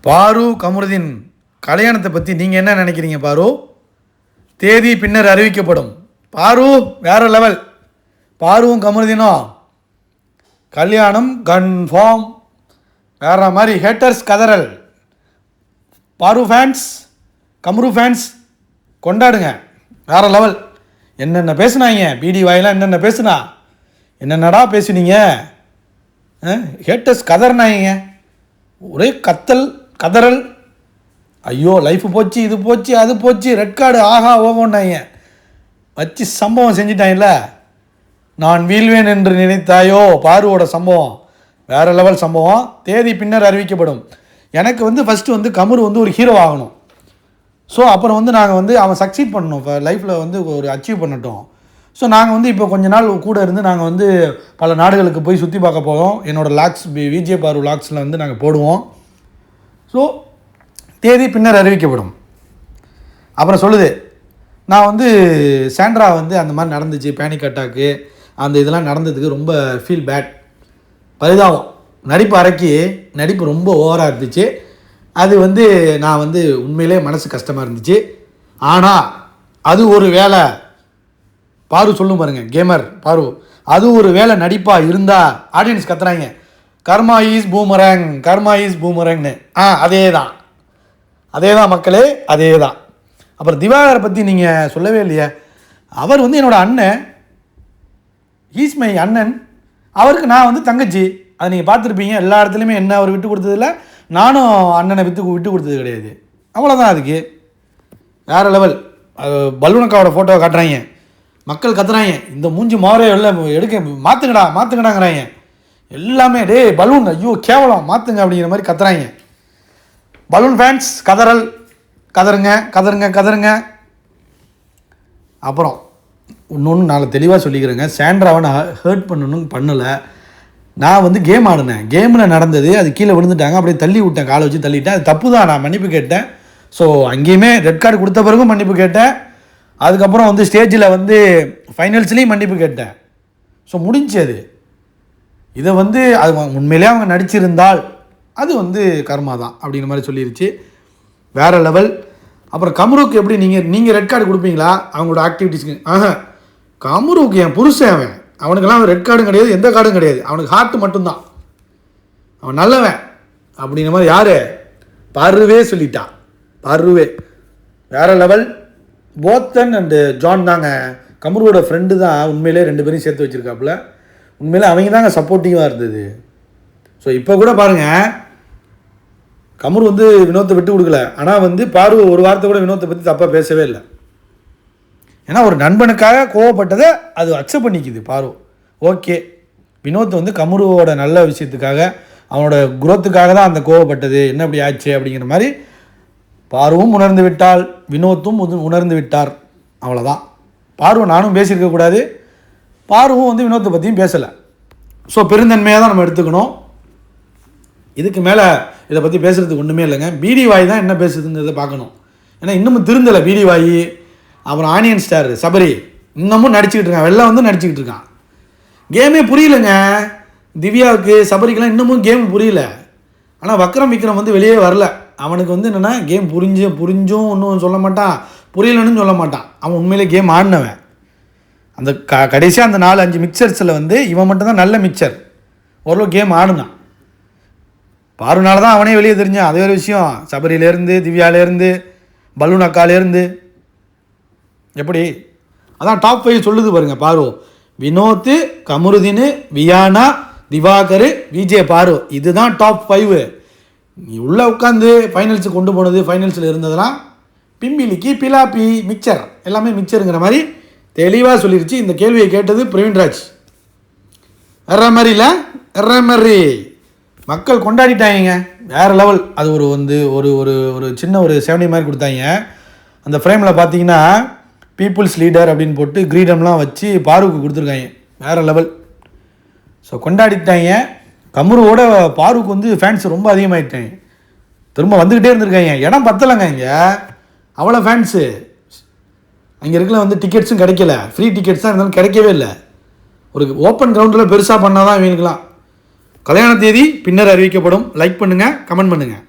பாரு கமருதீன் கல்யாணத்தை பற்றி நீங்கள் என்ன நினைக்கிறீங்க? பாரு தேதி பின்னர் அறிவிக்கப்படும். பாரு வேற லெவல். பாருவும் கமருதீனும் கல்யாணம் கன்ஃபார்ம். வேற மாதிரி ஹேட்டர்ஸ் கதறல். பாரு ஃபேன்ஸ், கமரு ஃபேன்ஸ் கொண்டாடுங்க. வேற லெவல். என்னென்ன பேசுனாங்க பிடி வாயிலாம், என்னென்ன பேசுனா, என்னென்னடா பேசுனீங்க? ஹேட்டர்ஸ் கதறினாங்க, ஒரே கத்தல் கதறல். ஐயோ லைஃப் போச்சு, இது போச்சு, அது போச்சு, ரெட் கார்டு, ஆஹா ஓகோன்னாங்க. வச்சு சம்பவம் செஞ்சிட்டாங்கல்ல. நான் வீழ்வேன் என்று நினைத்தாயோ, பாருவோட சம்பவம் வேறு லெவல் சம்பவம். தேதி பின்னர் அறிவிக்கப்படும். எனக்கு ஃபஸ்ட்டு கமரு ஒரு ஹீரோ ஆகணும். ஸோ அப்புறம் நாங்கள் அவன் சக்சீட் பண்ணணும், இப்போ லைஃப்பில் ஒரு அச்சீவ் பண்ணட்டும். ஸோ நாங்கள் இப்போ கொஞ்ச நாள் கூட இருந்து நாங்கள் பல நாடுகளுக்கு போய் சுற்றி பார்க்க போவோம். என்னோடய லாக்ஸ் விஜே பாரு லாக்ஸில் நாங்கள் போடுவோம். ஸோ தேதி பின்னர் அறிவிக்கப்படும். அப்புறம் சொல்லுது, நான் சாண்ட்ரா அந்த மாதிரி நடந்துச்சு, பேனிக் அட்டாக்கு அந்த இதெல்லாம் நடந்ததுக்கு ரொம்ப ஃபீல் பேட், பரிதாபம். நடிப்பு அரைக்கி நடிப்பு ரொம்ப ஓவராக இருந்துச்சு. அது நான் உண்மையிலே மனசு கஷ்டமாக இருந்துச்சு. ஆனால் அது ஒரு வேலை, பாரு சொல்லும் பாருங்கள், கேமர் பாரு, அது ஒரு வேலை நடிப்பாக இருந்தால் ஆடியன்ஸ் கத்துறாங்க, கர்மா இஸ் பூமரங், கர்மா இஸ் பூமரங்னு. அதே தான் மக்களே, அதே தான். அப்புறம் திவாகரை பற்றி நீங்கள் சொல்லவே இல்லையே. அவர் என்னோடய அண்ணன், ஹீஸ் மை அண்ணன். அவருக்கு நான் தங்கச்சி. அதை நீங்கள் பார்த்துருப்பீங்க எல்லா இடத்துலையுமே. என்ன அவர் விட்டு கொடுத்ததில்ல, நானும் அண்ணனை விட்டு கொடுத்தது கிடையாது. அவ்வளோதான். அதுக்கு வேறு லெவல். பலூனக்காவோட ஃபோட்டோவை காட்டுறாங்க, மக்கள் கத்துறாங்க, இந்த மூஞ்சி மாறே எல்லாம் எடுக்க மாற்றுங்கடாங்கிறாங்க எல்லாமே. டே பலூன், ஐயோ கேவலம், மாற்றுங்க அப்படிங்கிற மாதிரி கத்துறாங்க. பலூன் ஃபேன்ஸ் கதறல், கதருங்க கதருங்க கதருங்க. அப்புறம் இன்னொன்று நான் தெளிவாக சொல்லிக்கிறேங்க, சாண்ட்ராவை நான் ஹர்ட் பண்ணலை. நான் கேம் ஆடினேன், கேமில் நடந்தது, அது கீழே விழுந்துட்டாங்க, அப்படியே தள்ளி விட்டேன், காலை வச்சு தள்ளிட்டேன். அது தப்பு தான், நான் மன்னிப்பு கேட்டேன். ஸோ அங்கேயுமே ரெட் கார்டு கொடுத்த பிறகும் மன்னிப்பு கேட்டேன். அதுக்கப்புறம் ஸ்டேஜில் ஃபைனல்ஸ்லேயும் மன்னிப்பு கேட்டேன். ஸோ முடிஞ்சு அது. இதை அது உண்மையிலே அவங்க நடிச்சிருந்தால் அது கர்மா தான் அப்படிங்கிற மாதிரி சொல்லிருச்சு. வேறு லெவல். அப்புறம் கமருக்கு எப்படி நீங்கள் ரெட் கார்டு கொடுப்பீங்களா அவங்களோட ஆக்டிவிட்டீஸ்க்கு? கமருக்கு என் புருஷன், அவனுக்கெல்லாம் ரெட் கார்டும் கிடையாது, எந்த கார்டும் கிடையாது. அவனுக்கு ஹார்ட்டு மட்டும்தான், அவன் நல்லவன் அப்படிங்கிற மாதிரி யார் பாருவே சொல்லிட்டான். பாருவே வேறு லெவல். போத்தன் அண்டு ஜான் தாங்க கமருவோட ஃப்ரெண்டு தான். உண்மையிலே ரெண்டு பேரையும் சேர்த்து வச்சுருக்காப்புல. உண்மையிலே அவங்க தாங்க சப்போர்ட்டிவாக இருந்தது. ஸோ இப்போ கூட பாருங்கள், கமரு வினோத்தை விட்டு கொடுக்கல. ஆனால் பாரு ஒரு வார்த்தை கூட வினோத்தை பற்றி தப்பாக பேசவே இல்லை. ஏன்னா ஒரு நண்பனுக்காக கோவப்பட்டதை அது அக்செப்ட் பண்ணிக்குது பாரு. ஓகே, வினோத் கமருவோட நல்ல விஷயத்துக்காக, அவனோட குரோத்துக்காக தான் அந்த கோவப்பட்டது, என்ன அப்படி ஆச்சு அப்படிங்கிற மாதிரி பாருவும் உணர்ந்து விட்டால், வினோத்தும் உணர்ந்து விட்டார். அவ்வளோதான். பாருவை நானும் பேசியிருக்கக்கூடாது, பாருவும் வினோத்தை பற்றியும் பேசலை. ஸோ பெருந்தன்மையாக தான் நம்ம எடுத்துக்கணும். இதுக்கு மேலே இதை பற்றி பேசுகிறதுக்கு ஒன்றுமே இல்லைங்க. பிடி வாய் தான் என்ன பேசுதுங்கிறத பார்க்கணும். ஏன்னா இன்னமும் திருந்தலை பிடி வாய். அப்புறம் ஆனியன் ஸ்டார் சபரி இன்னமும் நடிச்சுக்கிட்டு இருக்கான், வெளில நடிச்சுக்கிட்டு இருக்கான். கேமே புரியலைங்க திவ்யாவுக்கு, சபரிக்கெல்லாம் இன்னமும் கேம் புரியல. ஆனால் விக்ரம் வெளியே வரல. அவனுக்கு என்னென்னா கேம் புரிஞ்சும் ஒன்றும் சொல்ல மாட்டான், புரியலன்னு சொல்ல மாட்டான். அவன் உண்மையிலே கேம் ஆடினவன். அந்த கடைசியாக அந்த 4-5 மிக்சர்ஸில் இவன் மட்டும்தான் நல்ல மிக்சர், ஓரளவு கேம் ஆடுனான். பாருனால தான் அவனே வெளியே தெரிஞ்சான், அது வேறு விஷயம். சபரியிலேருந்து, திவ்யாவிலேருந்து, பலூன் அக்காலேருந்து, எப்படி அதான் டாப் 5 சொல்லுது பாருங்கள். பாரு, வினோத், கமருதீன், வியானா, திவாகர், விஜே பாரு, இதுதான் டாப் 5. நீ உள்ளே உட்காந்து ஃபைனல்ஸுக்கு கொண்டு போனது, ஃபைனல்ஸில் இருந்ததெல்லாம் பிம்பிலிக்கி பிலாப்பி மிக்சர், எல்லாமே மிக்சருங்கிற மாதிரி தெளிவாக சொல்லிருச்சு. இந்த கேள்வியை கேட்டது பிரவீன்ராஜ். எற மாதிரி இல்லை, எற மாதிரி மக்கள் கொண்டாடிட்டாங்க. வேறு லெவல். அது ஒரு ஒரு ஒரு ஒரு சின்ன ஒரு 70 மாதிரி கொடுத்தாங்க. அந்த ஃப்ரேமில் பார்த்தீங்கன்னா பீப்புள்ஸ் லீடர் அப்படின்னு போட்டு கிரீடம்லாம் வச்சு பாருக்கு கொடுத்துருக்காங்க. வேறு லெவல். ஸோ கொண்டாடிட்டாங்க. கமருவோட பாருக்கு ஃபேன்ஸ் ரொம்ப அதிகமாகிட்டாங்க, திரும்ப வந்துக்கிட்டே இருந்திருக்காங்க. இடம் பத்தலைங்க இங்கே, அவ்வளோ ஃபேன்ஸு. அங்கே இருக்கல டிக்கெட்ஸும் கிடைக்கல, ஃப்ரீ டிக்கெட்ஸ் தான் இருந்தாலும் கிடைக்கவே இல்லை. ஒரு ஓப்பன் கிரவுண்டில் பெருசாக பண்ணால் தான் இவங்களுக்குலாம். கல்யாண தேதி பின்னர் அறிவிக்கப்படும். லைக் பண்ணுங்கள், கமெண்ட் பண்ணுங்கள்.